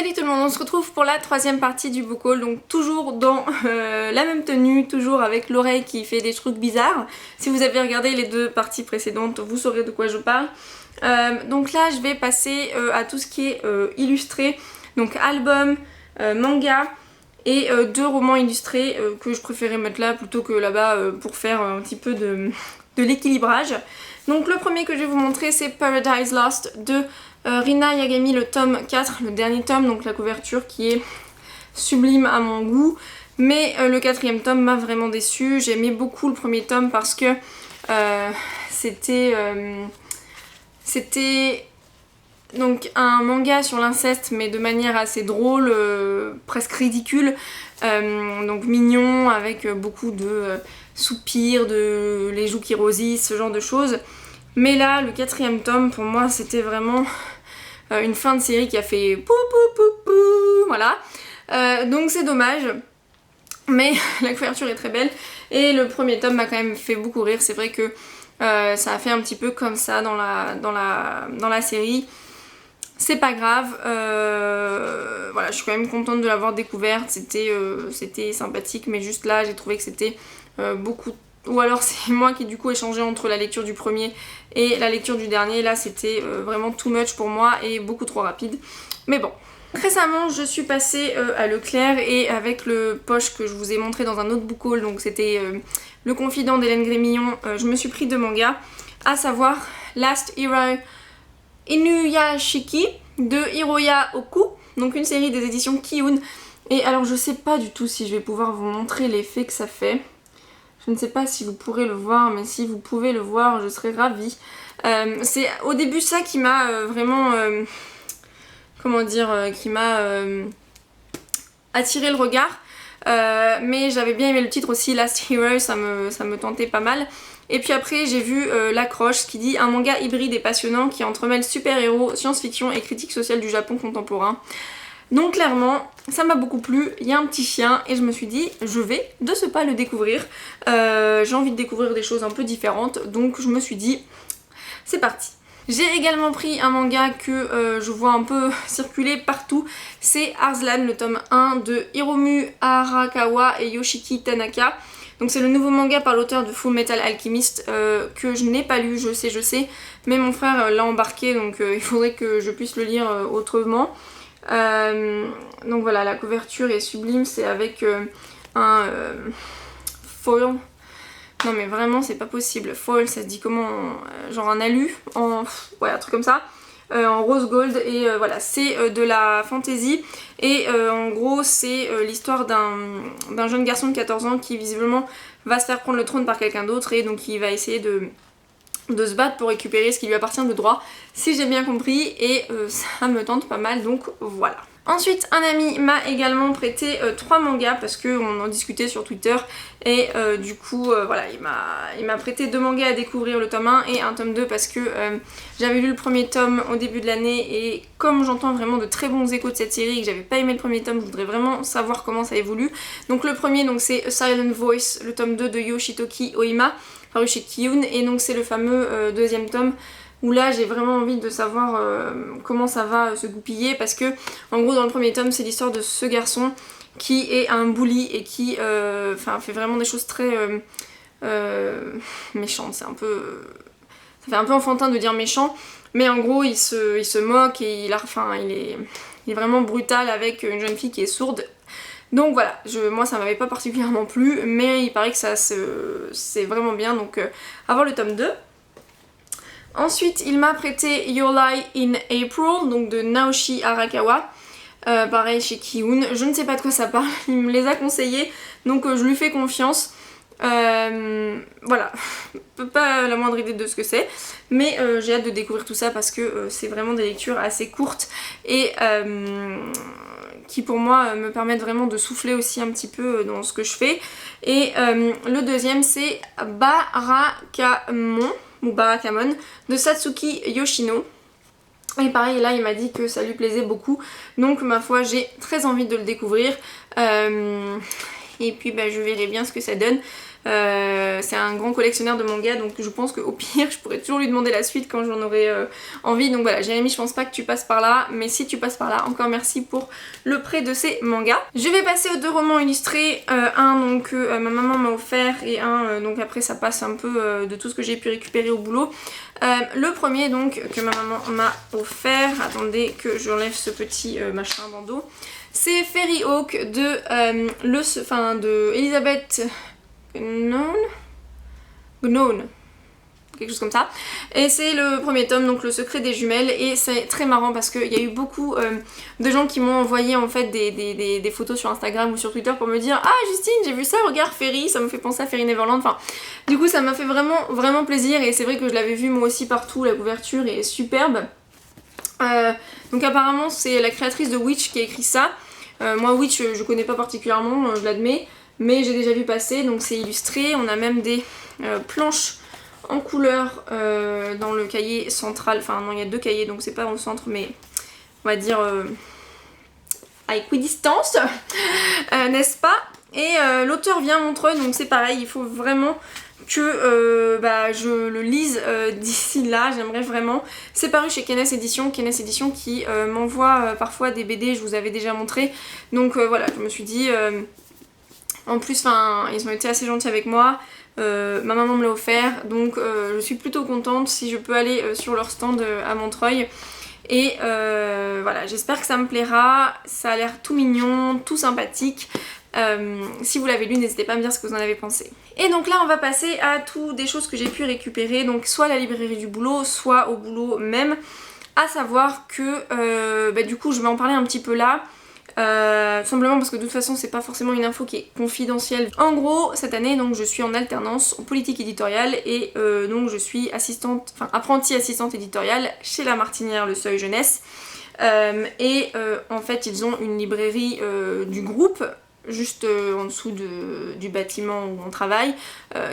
Salut tout le monde, on se retrouve pour la troisième partie du book haul, donc toujours dans la même tenue, toujours avec l'oreille qui fait des trucs bizarres. Si vous avez regardé les deux parties précédentes, vous saurez de quoi je parle. Donc là je vais passer à tout ce qui est illustré, donc album, manga et deux romans illustrés que je préférais mettre là plutôt que là-bas pour faire un petit peu de l'équilibrage. Donc le premier que je vais vous montrer c'est Paradise Lost de Rina Yagami, le tome 4, le dernier tome, donc la couverture qui est sublime à mon goût. Mais le quatrième tome m'a vraiment déçue. J'aimais beaucoup le premier tome parce que c'était donc un manga sur l'inceste mais de manière assez drôle, presque ridicule, donc mignon avec beaucoup de soupirs, de les joues qui rosissent, ce genre de choses. Mais là, le quatrième tome, pour moi, c'était vraiment une fin de série qui a fait pou pou pou pou, voilà. Donc c'est dommage, mais la couverture est très belle. Et le premier tome m'a quand même fait beaucoup rire. C'est vrai que ça a fait un petit peu comme ça dans la série. C'est pas grave, voilà, je suis quand même contente de l'avoir découverte. C'était sympathique, mais juste là, j'ai trouvé que c'était beaucoup... Ou alors c'est moi qui du coup ai changé entre la lecture du premier et la lecture du dernier. Là c'était vraiment too much pour moi et beaucoup trop rapide. Mais bon. Récemment je suis passée à Leclerc et avec le poche que je vous ai montré dans un autre book haul, donc c'était Le Confident d'Hélène Grémillon, je me suis pris deux mangas, à savoir Last Hero Inuyashiki de Hiroya Oku, donc une série des éditions Kiun. Et alors je sais pas du tout si je vais pouvoir vous montrer l'effet que ça fait. Je ne sais pas si vous pourrez le voir, mais si vous pouvez le voir, je serais ravie. C'est au début ça qui m'a vraiment... comment dire, qui m'a attiré le regard. Mais j'avais bien aimé le titre aussi, Last Hero, ça me tentait pas mal. Et puis après j'ai vu l'accroche qui dit un manga hybride et passionnant qui entremêle super-héros, science-fiction et critique sociale du Japon contemporain. Donc clairement, ça m'a beaucoup plu, il y a un petit chien et je me suis dit, je vais de ce pas le découvrir. J'ai envie de découvrir des choses un peu différentes, donc je me suis dit, c'est parti. J'ai également pris un manga que je vois un peu circuler partout, c'est Arslan, le tome 1 de Hiromu Arakawa et Yoshiki Tanaka. Donc c'est le nouveau manga par l'auteur de Full Metal Alchemist que je n'ai pas lu, je sais, mais mon frère l'a embarqué, donc il faudrait que je puisse le lire autrement. Donc voilà, la couverture est sublime, c'est avec un foil. Non mais vraiment c'est pas possible, foil ça se dit comment, genre un alu, ouais un truc comme ça, en rose gold et voilà c'est de la fantasy et en gros c'est l'histoire d'un jeune garçon de 14 ans qui visiblement va se faire prendre le trône par quelqu'un d'autre et donc il va essayer de se battre pour récupérer ce qui lui appartient de droit, si j'ai bien compris, et ça me tente pas mal, donc voilà. Ensuite, un ami m'a également prêté 3 mangas parce qu'on en discutait sur Twitter et du coup voilà, il m'a prêté 2 mangas à découvrir, le tome 1 et un tome 2 parce que j'avais lu le premier tome au début de l'année et comme j'entends vraiment de très bons échos de cette série et que j'avais pas aimé le premier tome, je voudrais vraiment savoir comment ça évolue. Donc le premier donc c'est A Silent Voice, le tome 2 de Yoshitoki Oima, paru chez Kiun, et donc c'est le fameux deuxième tome où là j'ai vraiment envie de savoir comment ça va se goupiller parce que en gros dans le premier tome c'est l'histoire de ce garçon qui est un bully et qui fait vraiment des choses très méchantes. Ça fait un peu enfantin de dire méchant, mais en gros il se moque et il est vraiment brutal avec une jeune fille qui est sourde. Donc voilà, moi ça m'avait pas particulièrement plu, mais il paraît que c'est vraiment bien, donc à voir le tome 2. Ensuite, il m'a prêté Your Lie in April, donc de Naoshi Arakawa, pareil chez Kiun. Je ne sais pas de quoi ça parle, il me les a conseillés, donc je lui fais confiance. Voilà, pas la moindre idée de ce que c'est, mais j'ai hâte de découvrir tout ça parce que c'est vraiment des lectures assez courtes et qui pour moi me permettent vraiment de souffler aussi un petit peu dans ce que je fais. Et le deuxième c'est Barakamon, ou Barakamon, de Satsuki Yoshino. Et pareil, là il m'a dit que ça lui plaisait beaucoup, donc ma foi j'ai très envie de le découvrir. Et puis je verrai bien ce que ça donne. C'est un grand collectionneur de mangas, donc je pense qu'au pire je pourrais toujours lui demander la suite quand j'en aurai envie. Donc voilà, Jérémy, je pense pas que tu passes par là, mais si tu passes par là, encore merci pour le prêt de ces mangas. Je vais passer aux 2 romans illustrés, un donc que ma maman m'a offert et un donc après ça passe un peu de tout ce que j'ai pu récupérer au boulot. Le premier donc que ma maman m'a offert, attendez que j'enlève ce petit machin bandeau, c'est Fairy Oak de Elisabeth Gnone, quelque chose comme ça, et c'est le premier tome, donc le secret des jumelles, et c'est très marrant parce qu'il y a eu beaucoup de gens qui m'ont envoyé en fait des photos sur Instagram ou sur Twitter pour me dire ah Justine, j'ai vu ça, regarde Fairy, ça me fait penser à Fairy Neverland, enfin du coup ça m'a fait vraiment plaisir, et c'est vrai que je l'avais vu moi aussi partout, la couverture est superbe. Donc apparemment c'est la créatrice de Witch qui a écrit ça. Moi Witch je connais pas particulièrement, je l'admets, mais j'ai déjà vu passer, donc c'est illustré, on a même des planches en couleur dans le cahier central, enfin non il y a 2 cahiers donc c'est pas au centre mais on va dire à équidistance, n'est-ce pas? Et l'auteur vient à Montreuil, donc c'est pareil, il faut vraiment que je le lise d'ici là, j'aimerais vraiment. C'est paru chez Kenes Édition qui m'envoie parfois des BD, je vous avais déjà montré, donc voilà, je me suis dit en plus ils ont été assez gentils avec moi, ma maman me l'a offert, donc je suis plutôt contente si je peux aller sur leur stand à Montreuil. Et voilà, j'espère que ça me plaira, ça a l'air tout mignon, tout sympathique. Si vous l'avez lu, n'hésitez pas à me dire ce que vous en avez pensé. Et donc là on va passer à tout des choses que j'ai pu récupérer, donc soit à la librairie du boulot, soit au boulot même. À savoir que du coup je vais en parler un petit peu là. Simplement parce que de toute façon c'est pas forcément une info qui est confidentielle. En gros cette année donc je suis en alternance en politique éditoriale et donc je suis apprentie assistante éditoriale chez La Martinière Le Seuil Jeunesse, en fait ils ont une librairie du groupe juste en dessous du bâtiment où on travaille,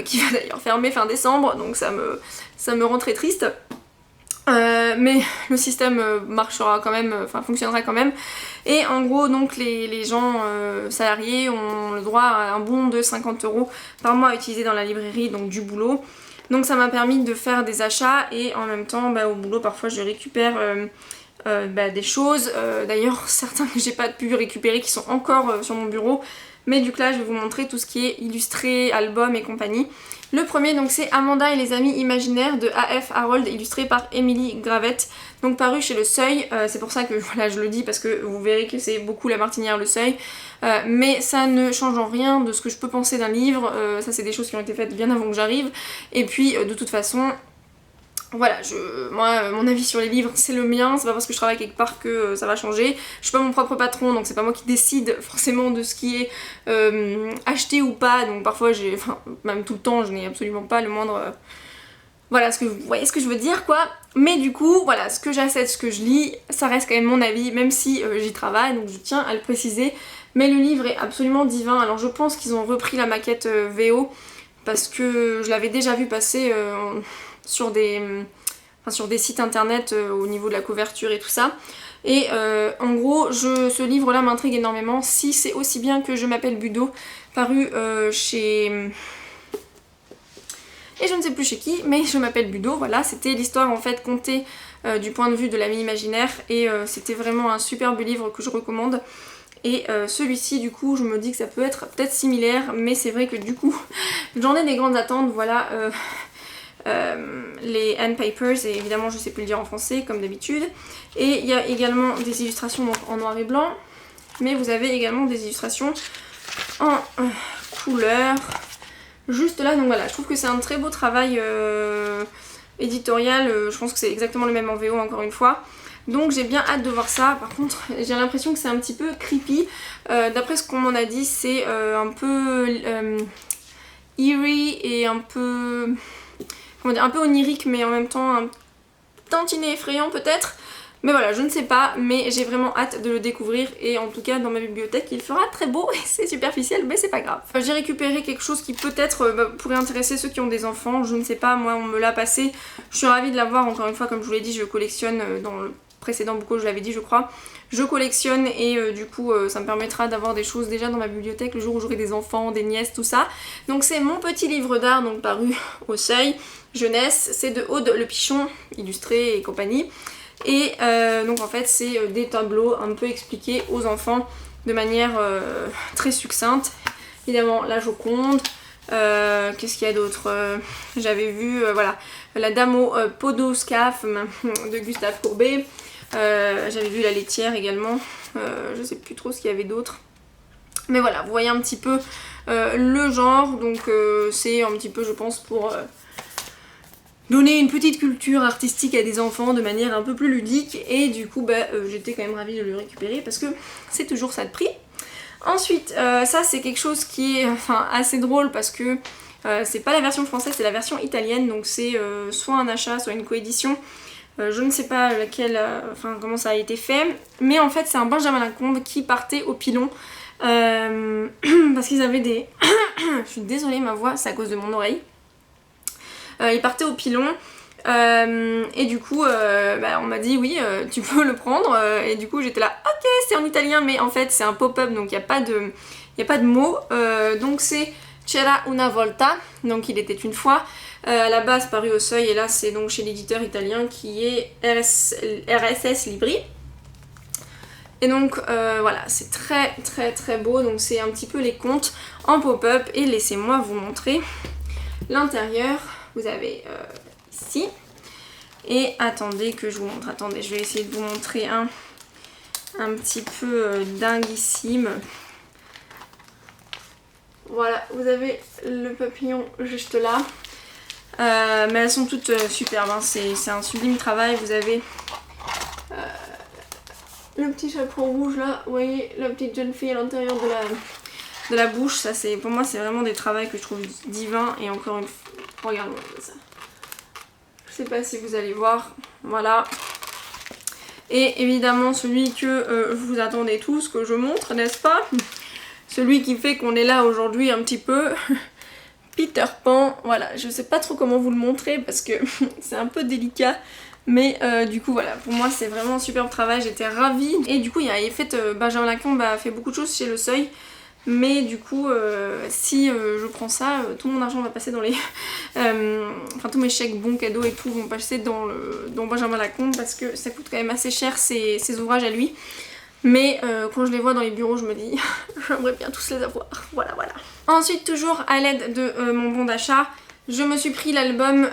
qui va d'ailleurs fermer fin décembre, donc ça me rend très triste. Mais le système marchera quand même, fonctionnera quand même. Et en gros donc les gens salariés ont le droit à un bon de 50 € par mois à utiliser dans la librairie donc du boulot. Donc ça m'a permis de faire des achats et en même temps au boulot parfois je récupère des choses. D'ailleurs certains que j'ai pas pu récupérer qui sont encore sur mon bureau. Mais du coup là je vais vous montrer tout ce qui est illustré, album et compagnie. Le premier donc c'est Amanda et les amis imaginaires de A.F. Harold, illustré par Émilie Gravette, donc paru chez Le Seuil. C'est pour ça que voilà je le dis parce que vous verrez que c'est beaucoup La Martinière Le Seuil, mais ça ne change en rien de ce que je peux penser d'un livre. Ça c'est des choses qui ont été faites bien avant que j'arrive, et puis de toute façon voilà, moi mon avis sur les livres c'est le mien, c'est pas parce que je travaille quelque part que ça va changer. Je suis pas mon propre patron, donc c'est pas moi qui décide forcément de ce qui est acheté ou pas, donc parfois même tout le temps je n'ai absolument pas le moindre... Voilà, vous voyez ce que je veux dire quoi. Mais du coup, voilà, ce que j'achète, ce que je lis, ça reste quand même mon avis, même si j'y travaille, donc je tiens à le préciser. Mais le livre est absolument divin, alors je pense qu'ils ont repris la maquette VO, parce que je l'avais déjà vu passer... sur des sites internet au niveau de la couverture et tout ça. Et en gros ce livre là m'intrigue énormément. Si c'est aussi bien que Je m'appelle Budo, paru chez... et je ne sais plus chez qui, mais Je m'appelle Budo, voilà, c'était l'histoire en fait contée du point de vue de l'ami imaginaire, et c'était vraiment un superbe livre que je recommande. Et celui-ci du coup je me dis que ça peut être peut-être similaire, mais c'est vrai que du coup j'en ai des grandes attentes, voilà. Les Hand Papers, et évidemment je sais plus le dire en français comme d'habitude. Et il y a également des illustrations donc en noir et blanc, mais vous avez également des illustrations en couleur juste là, donc voilà, je trouve que c'est un très beau travail éditorial. Je pense que c'est exactement le même en VO encore une fois, donc j'ai bien hâte de voir ça. Par contre j'ai l'impression que c'est un petit peu creepy, d'après ce qu'on m'en a dit c'est un peu eerie et un peu... comment dire, un peu onirique, mais en même temps un tantinet effrayant peut-être. Mais voilà, je ne sais pas, mais j'ai vraiment hâte de le découvrir, et en tout cas dans ma bibliothèque il fera très beau, et c'est superficiel mais c'est pas grave. J'ai récupéré quelque chose qui peut-être pourrait intéresser ceux qui ont des enfants, je ne sais pas, moi on me l'a passé, je suis ravie de l'avoir, encore une fois comme je vous l'ai dit je collectionne dans précédents bocaux, je l'avais dit je crois. Je collectionne et du coup ça me permettra d'avoir des choses déjà dans ma bibliothèque le jour où j'aurai des enfants, des nièces, tout ça. Donc c'est mon petit livre d'art, donc paru au Seuil, jeunesse, c'est de Aude Le Pichon, illustré et compagnie. Et donc en fait c'est des tableaux un peu expliqués aux enfants de manière très succincte. Évidemment la Joconde, qu'est-ce qu'il y a d'autre, j'avais vu voilà, la Dame au Podoscaphe de Gustave Courbet. J'avais vu La Laitière également, je sais plus trop ce qu'il y avait d'autre. Mais voilà, vous voyez un petit peu le genre, donc c'est un petit peu je pense pour donner une petite culture artistique à des enfants de manière un peu plus ludique. Et du coup j'étais quand même ravie de le récupérer parce que c'est toujours ça de prix. Ensuite, ça c'est quelque chose qui est assez drôle parce que c'est pas la version française, c'est la version italienne, donc c'est soit un achat, soit une coédition. Je ne sais pas laquelle, comment ça a été fait, mais en fait c'est un Benjamin Lacombe qui partait au pilon parce qu'ils avaient des... Je suis désolée, ma voix, c'est à cause de mon oreille. Ils partaient au pilon et du coup on m'a dit oui tu peux le prendre et du coup j'étais là ok c'est en italien mais en fait c'est un pop-up donc il n'y a pas de mots donc c'est C'era una volta, donc il était une fois, à la base paru au Seuil et là c'est donc chez l'éditeur italien qui est RSS Libri. Et donc voilà, c'est très très très beau, donc c'est un petit peu les contes en pop-up et laissez-moi vous montrer l'intérieur. Vous avez ici, et attendez que je vous montre, attendez je vais essayer de vous montrer un petit peu dinguissime. Voilà, vous avez le papillon juste là. Mais elles sont toutes superbes, hein. C'est un sublime travail. Vous avez le petit chapeau rouge là, vous voyez la petite jeune fille à l'intérieur de la bouche. Ça, pour moi c'est vraiment des travaux que je trouve divins. Et encore une fois, regardez ça. Je sais pas si vous allez voir, voilà. Et évidemment celui que vous attendez tous que je montre, n'est-ce pas? Celui qui fait qu'on est là aujourd'hui un petit peu, Peter Pan. Voilà, je sais pas trop comment vous le montrer parce que c'est un peu délicat. Mais du coup voilà, pour moi c'est vraiment un superbe travail, j'étais ravie. Et du coup Benjamin Lacombe a fait beaucoup de choses chez Le Seuil. Mais du coup si je prends ça, tout mon argent va passer dans les... tous mes chèques bons cadeaux et tout vont passer dans Benjamin Lacombe parce que ça coûte quand même assez cher ses ouvrages à lui. Mais quand je les vois dans les bureaux, je me dis j'aimerais bien tous les avoir. Voilà, voilà. Ensuite, toujours à l'aide de mon bon d'achat, je me suis pris l'album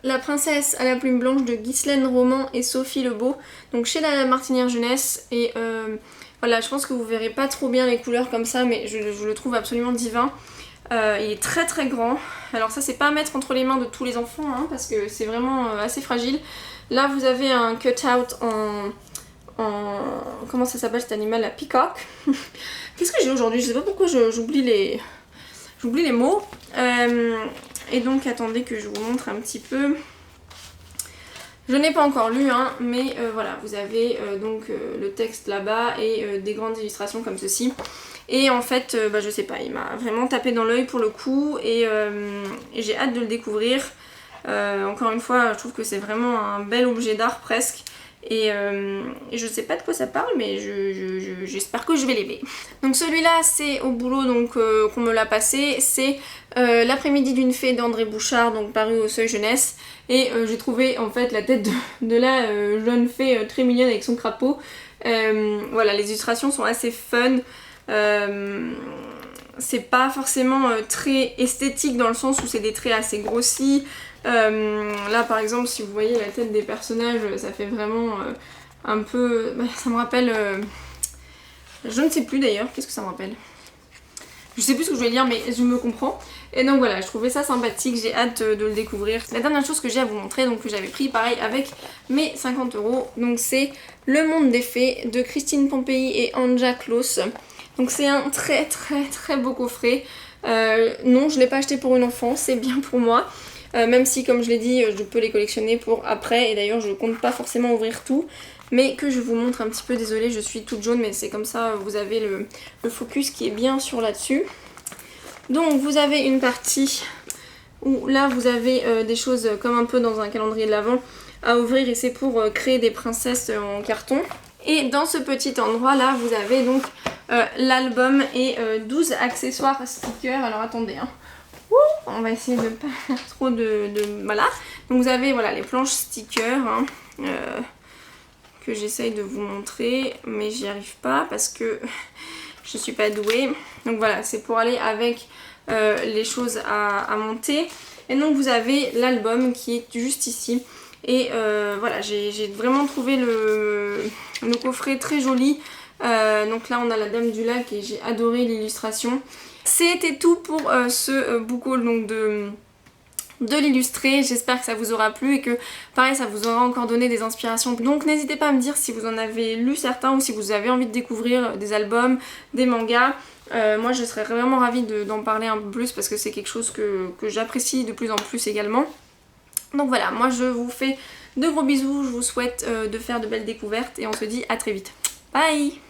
La princesse à la plume blanche de Ghislaine Roman et Sophie Lebeau, donc chez la Martinière Jeunesse. Et voilà, je pense que vous verrez pas trop bien les couleurs comme ça, mais je le trouve absolument divin. Il est très très grand. Alors ça, c'est pas à mettre entre les mains de tous les enfants, hein, parce que c'est vraiment assez fragile. Là, vous avez un cut-out en comment ça s'appelle cet animal, la peacock. Qu'est-ce que j'ai aujourd'hui? Je sais pas pourquoi j'oublie les mots. Et donc attendez que je vous montre un petit peu. Je n'ai pas encore lu hein, mais voilà, vous avez le texte là-bas et des grandes illustrations comme ceci. Et en fait je sais pas, il m'a vraiment tapé dans l'œil pour le coup et j'ai hâte de le découvrir. Encore une fois, je trouve que c'est vraiment un bel objet d'art presque. Et je sais pas de quoi ça parle, mais j'espère que je vais l'aimer. Donc celui-là c'est au boulot donc qu'on me l'a passé, c'est L'après-midi d'une fée d'André Bouchard, donc paru au Seuil Jeunesse. Et j'ai trouvé en fait la tête de la jeune fée très mignonne avec son crapaud. Voilà, les illustrations sont assez fun. C'est pas forcément très esthétique dans le sens où c'est des traits assez grossis. Là par exemple si vous voyez la tête des personnages, ça fait vraiment un peu... ça me rappelle... je ne sais plus d'ailleurs, qu'est-ce que ça me rappelle? Je sais plus ce que je voulais dire mais je me comprends. Et donc voilà, je trouvais ça sympathique, j'ai hâte de le découvrir. La dernière chose que j'ai à vous montrer, donc que j'avais pris pareil avec mes 50 €, donc c'est Le Monde des Fées de Christine Pompei et Anja Klaus. Donc c'est un très très très beau coffret. Non, je ne l'ai pas acheté pour une enfant, c'est bien pour moi. Même si comme je l'ai dit, je peux les collectionner pour après. Et d'ailleurs je compte pas forcément ouvrir tout. Mais que je vous montre un petit peu, désolée je suis toute jaune mais c'est comme ça, vous avez le focus qui est bien sur là-dessus. Donc vous avez une partie où là vous avez des choses comme un peu dans un calendrier de l'Avent à ouvrir et c'est pour créer des princesses en carton. Et dans ce petit endroit là vous avez donc l'album et 12 accessoires stickers. Alors attendez hein. On va essayer de pas faire trop de... Voilà. Donc vous avez voilà, les planches stickers hein, que j'essaye de vous montrer mais j'y arrive pas parce que je suis pas douée. Donc voilà, c'est pour aller avec les choses à monter. Et donc vous avez l'album qui est juste ici. Et voilà, j'ai vraiment trouvé le coffret très joli. Donc là on a la Dame du Lac et j'ai adoré l'illustration. C'était tout pour ce book haul donc de l'illustré. J'espère que ça vous aura plu et que pareil ça vous aura encore donné des inspirations. Donc n'hésitez pas à me dire si vous en avez lu certains ou si vous avez envie de découvrir des albums, des mangas. Moi je serais vraiment ravie d'en parler un peu plus parce que c'est quelque chose que j'apprécie de plus en plus également. Donc voilà, moi je vous fais de gros bisous, je vous souhaite de faire de belles découvertes et on se dit à très vite. Bye!